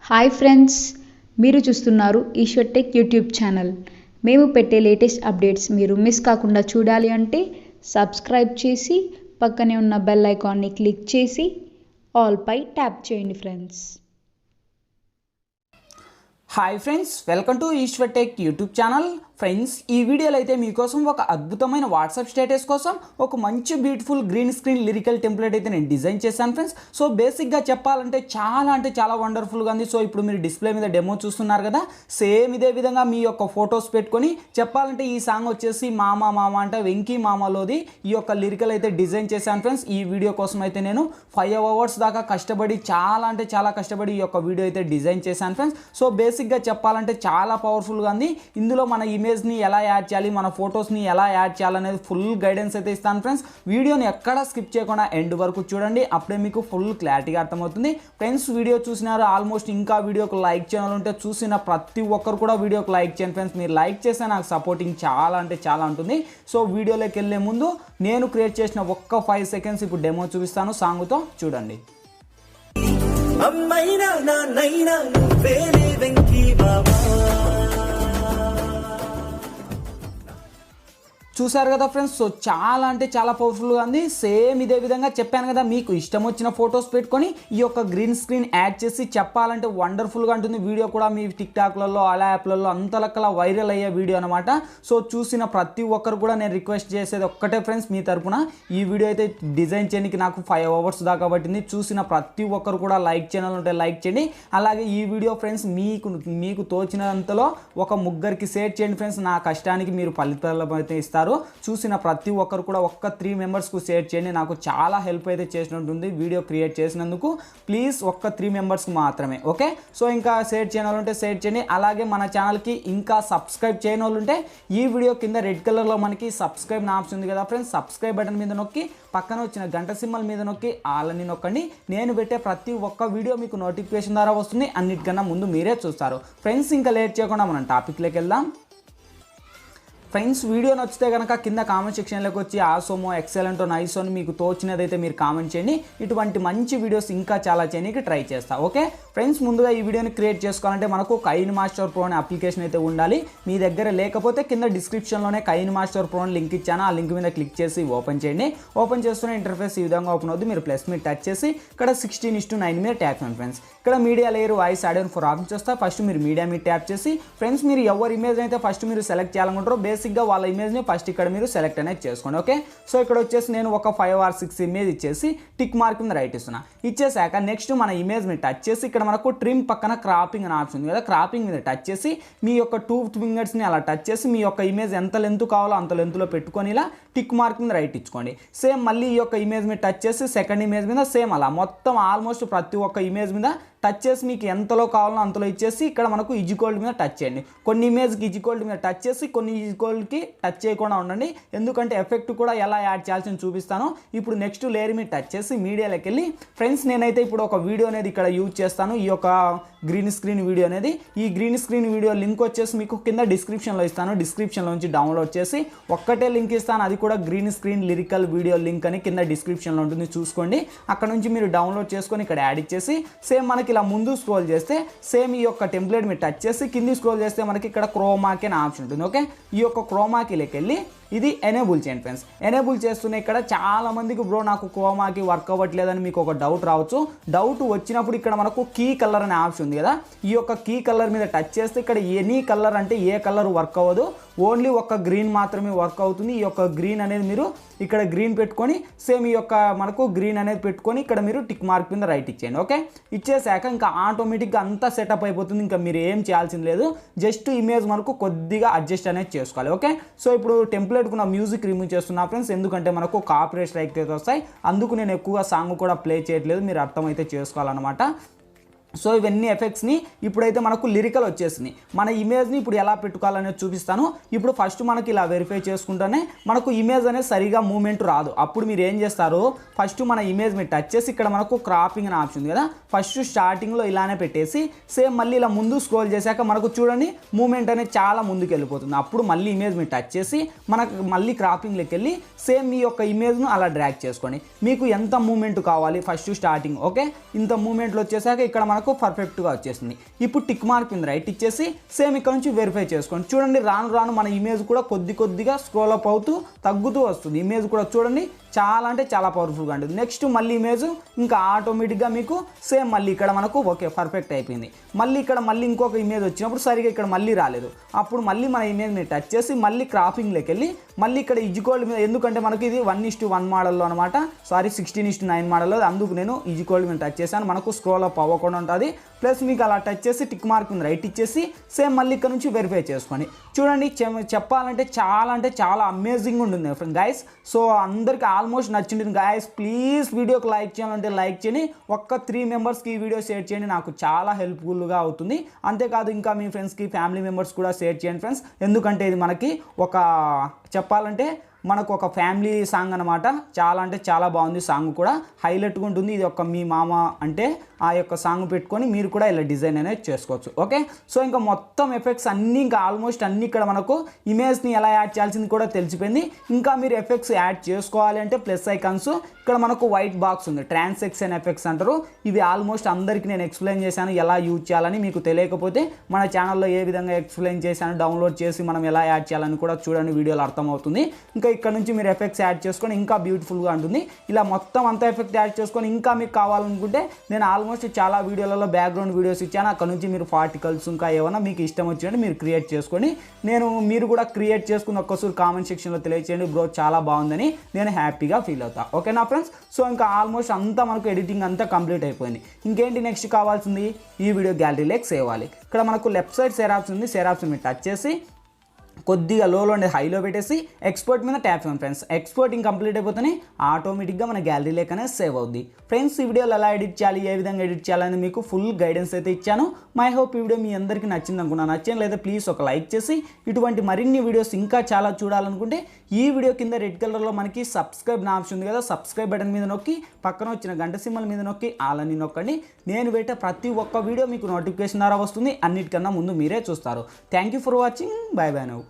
Hi friends, మీరు చూస్తున్నారు Eshwar tech YouTube channel. మేము పెట్టే లేటెస్ట్ అప్డేట్స్ మీరు మిస్ కాకుండా చూడాలి అంటే సబ్స్క్రైబ్ చేసి పక్కనే ఉన్న బెల్ ఐకాన్ని క్లిక్ చేసి ఆల్ పై ట్యాప్ చేయండి friends. Hi friends, welcome to Eshwar tech YouTube channel. Friends, ఈ వీడియోలో అయితే మీకోసం ఒక అద్భుతమైన వాట్సాప్ స్టేటస్ కోసం ఒక మంచి beautiful green screen lyrical template అయితే నేను డిజైన్ చేశాను ఫ్రెండ్స్. సో బేసిక్గా చెప్పాలంటే చాలా వండర్ఫుల్గా ఉంది. సో ఇప్పుడు మీరు డిస్ప్లే మీద డెమో చూస్తున్నారు కదా, సేమ్ ఇదే విధంగా మీ యొక్క ఫొటోస్ పెట్టుకొని చెప్పాలంటే ఈ సాంగ్ వచ్చేసి మామ అంటే వెంకీ మామలోది ఈ యొక్క లిరికల్ అయితే డిజైన్ చేశాను ఫ్రెండ్స్. ఈ వీడియో కోసం అయితే నేను 5 hours దాకా కష్టపడి చాలా కష్టపడి ఈ యొక్క వీడియో అయితే డిజైన్ చేశాను ఫ్రెండ్స్. సో బేసిక్గా చెప్పాలంటే చాలా పవర్ఫుల్గా ఉంది. ఇందులో మన ఇమేజ్ని ఎలా యాడ్ చేయాలి, మన ఫొటోస్ని ఎలా యాడ్ చేయాలనేది ఫుల్ గైడెన్స్ అయితే ఇస్తాను ఫ్రెండ్స్. వీడియోని ఎక్కడా స్కిప్ చేయకుండా ఎండ్ వరకు చూడండి, అప్పుడే మీకు ఫుల్ క్లారిటీగా అర్థమవుతుంది ఫ్రెండ్స్. వీడియో చూసినారు ఆల్మోస్ట్, ఇంకా వీడియోకి లైక్ ఛానల్ ఉంటే చూసిన ప్రతి ఒక్కరు కూడా వీడియోకి లైక్ చేయండి ఫ్రెండ్స్. మీరు లైక్ చేస్తే నాకు సపోర్టింగ్ చాలా ఉంటుంది. సో వీడియోలోకి వెళ్ళే ముందు నేను క్రియేట్ చేసిన ఒక్క 5 seconds ఇప్పుడు డెమో చూపిస్తాను, సాంగ్తో చూడండి. అమ్మైనా నాన్నైనా నువ్వేలే వెంకీ బాబా. చూసారు కదా ఫ్రెండ్స్, సో చాలా పవర్ఫుల్గా ఉంది. సేమ్ ఇదే విధంగా చెప్పాను కదా, మీకు ఇష్టం వచ్చిన ఫొటోస్ పెట్టుకొని ఈ యొక్క గ్రీన్ స్క్రీన్ యాడ్ చేసి చెప్పాలంటే వండర్ఫుల్గా ఉంటుంది. వీడియో కూడా మీ టిక్టాక్లలో అలా యాప్లలో అంతలక్కలా వైరల్ అయ్యే వీడియో అనమాట. సో చూసిన ప్రతి ఒక్కరు కూడా నేను రిక్వెస్ట్ చేసేది ఒక్కటే ఫ్రెండ్స్, మీ తరపున ఈ వీడియో అయితే డిజైన్ చేయడానికి నాకు 5 hours దాకా పట్టింది. చూసిన ప్రతి ఒక్కరు కూడా లైక్ ఛానల్ ఉంటే లైక్ చేయండి. అలాగే ఈ వీడియో ఫ్రెండ్స్ మీకు తోచినంతలో ఒక ముగ్గురికి షేర్ చేయండి ఫ్రెండ్స్. నా కష్టానికి మీరు ఫలితాలు అయితే ఇస్తారు. చూసిన ప్రతి ఒక్కరు కూడా ఒక్క 3 members షేర్ చేయండి, నాకు చాలా హెల్ప్ అయితే చేసినట్టుంది వీడియో క్రియేట్ చేసినందుకు. ప్లీజ్ ఒక్క 3 members మాత్రమే, ఓకే? సో ఇంకా షేర్ చేయని వాళ్ళు ఉంటే షేర్ చేయండి. అలాగే మన ఛానల్కి ఇంకా సబ్స్క్రైబ్ చేయని వాళ్ళు ఉంటే ఈ వీడియో కింద రెడ్ కలర్లో మనకి సబ్స్క్రైబ్ ఆప్షన్ ఉంది కదా ఫ్రెండ్స్, సబ్స్క్రైబ్ బటన్ మీద నొక్కి పక్కన వచ్చిన గంట సింబల్ మీద నొక్కి ఆలని నొక్కండి. నేను పెట్టే ప్రతి ఒక్క వీడియో మీకు నోటిఫికేషన్ ద్వారా వస్తుంది, అన్నిటికన్నా ముందు మీరే చూస్తారు ఫ్రెండ్స్. ఇంకా లేట్ చేయకుండా మనం టాపిక్లోకి వెళ్దాం ఫ్రెండ్స్. వీడియో నచ్చితే కనుక కింద కామెంట్ సెక్షన్లోకి వచ్చి ఆసోమో, ఎక్సలెంట్, నైస్ అని మీకు తోచినదైతే మీరు కామెంట్ చేయండి. ఇటువంటి మంచి వీడియోస్ ఇంకా చాలా చేయడానికి ట్రై చేస్తా, ఓకే ఫ్రెండ్స్. ముందుగా ఈ వీడియోని క్రియేట్ చేసుకోవాలంటే మనకు కైన్మాస్టర్ ప్రో అనే అప్లికేషన్ అయితే ఉండాలి. మీ దగ్గర లేకపోతే కింద డిస్క్రిప్షన్లోనే కైన్మాస్టర్ ప్రో అని లింక్ ఇచ్చాను, ఆ లింక్ మీద క్లిక్ చేసి ఓపెన్ చేయండి. ఓపెన్ చేస్తున్న ఇంటర్ఫేస్ ఈ విధంగా ఓపెన్ అవుతుంది. మీరు ప్లస్ మీద టచ్ చేసి ఇక్కడ 16:9 మీద ట్యాప్ చేయండి ఫ్రెండ్స్. ఇక్కడ media layer, voice, audio 4 options వస్తాయి. ఫస్ట్ మీరు మీడియా మీద ట్యాప్ చేసి ఫ్రెండ్స్ మీరు ఎవరి ఇమేజ్ అయితే ఫస్ట్ మీరు సెలెక్ట్ చేయాలనుకుంటారో బేసిక్గా వాళ్ళ ఇమేజ్ని ఫస్ట్ ఇక్కడ మీరు సెలెక్ట్ అనేది చేసుకోండి, ఓకే? సో ఇక్కడ వచ్చేసి నేను ఒక 5 or 6 ఇమేజ్ ఇచ్చేసి టిక్ మార్క్ మీద రైట్ ఇస్తున్నా. ఇచ్చేసాక నెక్స్ట్ మన ఇమేజ్ మీద టచ్ చేసి ఇక్కడ మనకు ట్రిమ్ పక్కన క్రాపింగ్ అని ఆప్షన్ ఉంది కదా, క్రాపింగ్ మీద టచ్ చేసి మీ యొక్క 2 fingers అలా టచ్ చేసి మీ యొక్క ఇమేజ్ ఎంత లెంత్ కావాలో అంత లెంత్లో పెట్టుకొని ఇలా టిక్ మార్క్ మీద రైట్ ఇచ్చుకోండి. సేమ్ మళ్ళీ ఈ యొక్క ఇమేజ్ మీద టచ్ చేసి సెకండ్ ఇమేజ్ మీద సేమ్ అలా మొత్తం ఆల్మోస్ట్ ప్రతి ఒక్క ఇమేజ్ మీద టచ్ చేసి మీకు ఎంతలో కావాలో అంతలో ఇచ్చేసి ఇక్కడ మనకు ఈజ్ఈక్వల్ మీద టచ్ చేయండి. కొన్ని ఇమేజ్కి ఈజ్ఈక్వల్ మీద టచ్ చేసి కొన్ని ఈజ్ఈక్వల్కి టచ్ చేయకుండా ఉండండి, ఎందుకంటే ఎఫెక్ట్ కూడా ఎలా యాడ్ చేయాల్సి చూపిస్తాను. ఇప్పుడు నెక్స్ట్ లేయర్ మీద టచ్ చేసి మీడియాలోకి వెళ్ళి ఫ్రెండ్స్ నేనైతే ఇప్పుడు ఒక వీడియో అనేది ఇక్కడ యూజ్ చేస్తాను, ఈ యొక్క గ్రీన్ స్క్రీన్ వీడియో అనేది. ఈ గ్రీన్ స్క్రీన్ వీడియో లింక్ వచ్చేసి మీకు కింద డిస్క్రిప్షన్లో ఇస్తాను, డిస్క్రిప్షన్లో నుంచి డౌన్లోడ్ చేసి ఒక్కటే లింక్ ఇస్తాను, అది కూడా green screen lyrical video link అని కింద డిస్క్రిప్షన్లో ఉంటుంది, చూసుకోండి. అక్కడ నుంచి మీరు డౌన్లోడ్ చేసుకొని ఇక్కడ యాడ్ ఇచ్చేసి సేమ్ మనకి ఇలా ముందు స్క్రోల్ చేస్తే సేమ్ ఈ యొక్క టెంప్లెట్ మీద టచ్ చేసి కింది స్క్రోల్ చేస్తే మనకి ఇక్కడ క్రోమాకి అనే ఆప్షన్ ఉంటుంది, ఓకే? ఈ యొక్క క్రోమాకి వెళ్ళి ఇది ఎనేబుల్ చేయండి ఫ్రెండ్స్. ఎనేబుల్ చేస్తున్న ఇక్కడ చాలా మందికి బ్రో నాకు క్రోమాకి వర్క్ అవ్వట్లేదని మీకు ఒక డౌట్ రావచ్చు. డౌట్ వచ్చినప్పుడు ఇక్కడ మనకు కీ కలర్ అనే ఆప్షన్ ఉంది కదా, ఈ యొక్క కీ కలర్ మీద టచ్ చేస్తే ఇక్కడ ఎనీ కలర్ అంటే ఏ కలర్ వర్క్ అవ్వదు, ఓన్లీ ఒక గ్రీన్ మాత్రమే వర్క్ అవుతుంది. ఈ యొక్క గ్రీన్ అనేది మీరు ఇక్కడ గ్రీన్ పెట్టుకొని సేమ్ ఈ యొక్క మనకు గ్రీన్ అనేది పెట్టుకొని ఇక్కడ మీరు టిక్ మార్క్ మీద రైట్ ఇచ్చేయండి, ఓకే? ఇచ్చేసాక ఇంకా ఆటోమేటిక్గా అంతా సెటప్ అయిపోతుంది, ఇంకా మీరు ఏం చేయాల్సింది లేదు. జస్ట్ ఇమేజ్ మనకు కొద్దిగా అడ్జస్ట్ అనేది చేసుకోవాలి, ఓకే? సో ఇప్పుడు టెంప్లెట్కు నా మ్యూజిక్ రిమూవ్ చేస్తున్నా ఫ్రెండ్స్, ఎందుకంటే మనకు కాపీరైట్ స్ట్రైక్ అయితే వస్తాయి, అందుకు నేను ఎక్కువగా సాంగ్ కూడా ప్లే చేయట్లేదు, మీరు అర్థమైతే చేసుకోవాలన్నమాట. సో ఇవన్నీ ఎఫెక్ట్స్ని ఇప్పుడైతే మనకు లిరికల్ వచ్చేసింది. మన ఇమేజ్ని ఇప్పుడు ఎలా పెట్టుకోవాలనేది చూపిస్తాను. ఇప్పుడు ఫస్ట్ మనకి ఇలా వెరిఫై చేసుకుంటేనే మనకు ఇమేజ్ అనేది సరిగా మూమెంట్ రాదు. అప్పుడు మీరు ఏం చేస్తారు, ఫస్ట్ మన ఇమేజ్ మీద టచ్ చేసి ఇక్కడ మనకు క్రాపింగ్ అనే ఆప్షన్ ఉంది కదా, ఫస్ట్ స్టార్టింగ్లో ఇలానే పెట్టేసి సేమ్ మళ్ళీ ఇలా ముందు స్క్రోల్ చేశాక మనకు చూడండి మూమెంట్ అనేది చాలా ముందుకు వెళ్ళిపోతుంది. అప్పుడు మళ్ళీ ఇమేజ్ మీద టచ్ చేసి మనకు మళ్ళీ క్రాపింగ్లోకి వెళ్ళి సేమ్ మీ యొక్క ఇమేజ్ను అలా డ్రాగ్ చేసుకోండి. మీకు ఎంత మూమెంట్ కావాలి ఫస్ట్ స్టార్టింగ్, ఓకే? ఇంత మూమెంట్లో వచ్చేసాక ఇక్కడ మనకు మనకు పర్ఫెక్ట్గా వచ్చేసింది. ఇప్పుడు టిక్ మార్క్ మీద రైట్ ఇచ్చేసి సేమ్ ఇక్కడ నుంచి వెరిఫై చేసుకోండి. చూడండి రాను రాను మన ఇమేజ్ కూడా కొద్దిగా స్క్రోల్ అప్ అవుతూ తగ్గుతూ వస్తుంది. ఇమేజ్ కూడా చూడండి చాలా అంటే చాలా పవర్ఫుల్గా ఉంటుంది. నెక్స్ట్ మళ్ళీ ఇమేజ్ ఇంకా ఆటోమేటిక్గా మీకు సేమ్ మళ్ళీ ఇక్కడ మనకు ఓకే పర్ఫెక్ట్ అయిపోయింది. మళ్ళీ ఇక్కడ మళ్ళీ ఇంకొక ఇమేజ్ వచ్చినప్పుడు సరిగా ఇక్కడ మళ్ళీ రాలేదు. అప్పుడు మళ్ళీ మన ఇమేజ్ని టచ్ చేసి మళ్ళీ క్రాపింగ్లోకి వెళ్ళి మళ్ళీ ఇక్కడ ఈజ్కోల్డ్ మీద, ఎందుకంటే మనకి ఇది 1:1 మోడల్లో అనమాట, సారీ 16:9 మోడల్లో, అందుకు నేను ఈజ్కోల్డ్ మీద టచ్ చేశాను. మనకు స్క్రోల్ అప్ అవ్వకుండా ఉంటుంది. ప్లస్ మీకు అలా టచ్ చేసి టిక్ మార్క్ మీద రైట్ ఇచ్చేసి సేమ్ మళ్ళీ ఇక్కడ నుంచి వెరిఫై చేసుకోండి. చూడండి చెప్పాలంటే చాలా అమేజింగ్ ఉంటుంది గైస్. సో అందరికీ ఆల్మోస్ట్ నచ్చింది గైస్. ప్లీజ్ వీడియోకి లైక్ చేయాలంటే లైక్ చేయండి. ఒక్క 3 మెంబర్స్కి ఈ వీడియో షేర్ చేయండి, నాకు చాలా హెల్ప్ఫుల్గా అవుతుంది. అంతేకాదు ఇంకా మీ ఫ్రెండ్స్కి ఫ్యామిలీ మెంబర్స్ కూడా షేర్ చేయండి ఫ్రెండ్స్. ఎందుకంటే ఇది మనకి ఒక చెప్పాలంటే మనకు ఒక ఫ్యామిలీ సాంగ్ అనమాట. చాలా అంటే చాలా బాగుంది. సాంగ్ కూడా హైలైట్గా ఉంటుంది. ఇది ఒక మీ మామ అంటే ఆ యొక్క సాంగ్ పెట్టుకొని మీరు కూడా ఇలా డిజైన్ అనేది చేసుకోవచ్చు. ఓకే, సో ఇంకా మొత్తం ఎఫెక్ట్స్ అన్నీ ఇంకా ఆల్మోస్ట్ అన్నీ ఇక్కడ మనకు ఇమేజ్ని ఎలా యాడ్ చేయాల్సింది కూడా తెలిసిపోయింది. ఇంకా మీరు ఎఫెక్ట్స్ యాడ్ చేసుకోవాలి అంటే ప్లస్ ఐకాన్స్ ఇక్కడ మనకు వైట్ బాక్స్ ఉంది, ట్రాన్సాక్షన్ ఎఫెక్ట్స్ అంటారు. ఇవి ఆల్మోస్ట్ అందరికీ నేను ఎక్స్ప్లెయిన్ చేశాను ఎలా యూజ్ చేయాలని. మీకు తెలియకపోతే మన ఛానల్లో ఏ విధంగా ఎక్స్ప్లెయిన్ చేశాను, డౌన్లోడ్ చేసి మనం ఎలా యాడ్ చేయాలని కూడా చూడండి, వీడియోలో అర్థమవుతుంది. ఇంకా ఇక్కడ నుంచి మీరు ఎఫెక్ట్స్ యాడ్ చేసుకొని ఇంకా బ్యూటిఫుల్గా ఉంటుంది. ఇలా మొత్తం అంతా ఎఫెక్ట్ యాడ్ చేసుకొని ఇంకా మీకు కావాలనుకుంటే నేను ఆల్మోస్ట్ చాలా వీడియోలలో బ్యాక్గ్రౌండ్ వీడియోస్ ఇచ్చాను. అక్కడ నుంచి మీరు పార్టికల్స్ ఇంకా ఏమైనా మీకు ఇష్టం వచ్చినట్టు మీరు క్రియేట్ చేసుకొని మీరు కూడా క్రియేట్ చేసుకుని ఒక్కసారి కామెంట్ సెక్షన్లో తెలియచేయండి, బ్రో చాలా బాగుందని నేను హ్యాపీగా ఫీల్ అవుతా. ఓకేనా ఫ్రెండ్స్? సో ఇంకా ఆల్మోస్ట్ అంతా మనకు ఎడిటింగ్ అంతా కంప్లీట్ అయిపోయింది. ఇంకేంటి నెక్స్ట్ కావాల్సింది, ఈ వీడియో గ్యాలరీలోకి సేవ్ అవ్వాలి. ఇక్కడ మనకు లెఫ్ట్ సైడ్ షేర్ ఆప్షన్ ఉంది. షేర్ ఆప్షన్ మీద టచ్ చేసి కొద్దిగా లోలో ఉండే హైలో పెట్టేసి ఎక్స్పోర్ట్ మీద ట్యాప్ చేయండి ఫ్రెండ్స్. ఎక్స్పోర్టింగ్ కంప్లీట్ అయిపోతేనే ఆటోమేటిక్గా మన గ్యాలరీలోకనే సేవ్ అవుద్ది. ఫ్రెండ్స్ ఈ వీడియోలో ఎలా ఎడిట్ చేయాలి, ఏ విధంగా ఎడిట్ చేయాలని మీకు ఫుల్ గైడెన్స్ అయితే ఇచ్చాను. మై హోప్ ఈ వీడియో మీ అందరికీ నచ్చింది అనుకున్నాను. నచ్చింది లేదా ప్లీజ్ ఒక లైక్ చేసి ఇటువంటి మరిన్ని వీడియోస్ ఇంకా చాలా చూడాలనుకుంటే ఈ వీడియో కింద రెడ్ కలర్లో మనకి సబ్స్క్రైబ్ నా ఆప్షన్ ఉంది కదా, సబ్స్క్రైబ్ బటన్ మీద నొక్కి పక్కన వచ్చిన గంట సింబల్ మీద నొక్కి ఆల్ అని నొక్కండి. నేను పెట్టే ప్రతి ఒక్క వీడియో మీకు నోటిఫికేషన్ ద్వారా వస్తుంది. అన్నిటికన్నా ముందు మీరే చూస్తారు. Thank you for watching. By by now.